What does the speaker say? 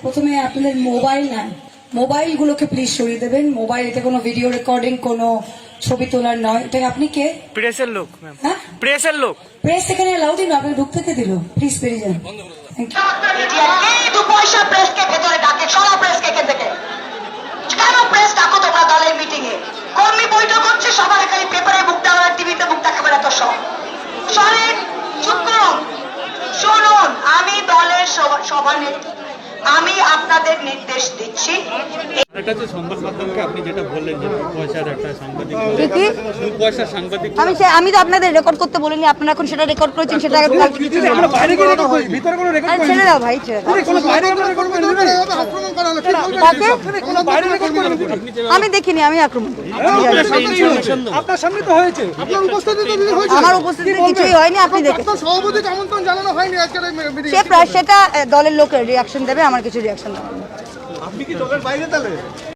প্রথমে আপনাদের মোবাইল না, মোবাইলগুলোকে প্লিজ সরিয়ে দেবেন। মোবাইল এতে কোনো ভিডিও রেকর্ডিং, কোনো ছবি তোলার নয়। এটা আপনি কে? প্রেসের লোক ম্যাম। হ্যাঁ, প্রেসের লোক। প্রেস এখানে অ্যালাউড না, আপনি ঢুকতে কে দিল? প্লিজ বেরিয়ে যান। দু পয়সা প্রেসকে ভেতরে ডাকে, সরা প্রেসকে এখান থেকে। কেন প্রেস ডাকো তোমরা দলের মিটিং এ? কর্মী বৈঠক হচ্ছে, সবার খালি পেপারে মুখ দেওয়া, টিভিতে মুখ দেখাবে এত সব। সরেন, চুপ করুন, শুনুন। আমি দলের সভানেত্রী, আমি আপনাদের নির্দেশ দিচ্ছি। এটা যে সংবাদ মাধ্যমকে আপনি যেটা বললেন যে পয়সার একটা সাংবাদিক কি পয়সার সাংবাদিক আমি তো আপনাদের রেকর্ড করতে বলিনি, আপনারা এখন সেটা রেকর্ড করেছেন, সেটা বাইরে গিয়ে রেকর্ড করি, ভিতরে কোনো রেকর্ড আরে ছেড়ে দাও ভাই, ছেড়ে দাও। কোনো বাইরে কোনো রেকর্ড করে নেবে কাকে? কোনো বাইরে রেকর্ড করে নেবে আমি দেখিনি, আমি আক্রমণ করি। আপনার সামনে তো হয়েছে, আপনার উপস্থিতিতে হয়েছে। আমার উপস্থিতিতে কিছুই হয়নি, আপনি দেখেন। সভাপতিকে আমন্ত্রণ জানানো হয়নি আজকের এই মিটিং। সেটা দলের লোকের রিয়াকশন দেবে, আমার কিছু রিয়াকশন দেবে। আপনি কি দলের বাইরে তাহলে?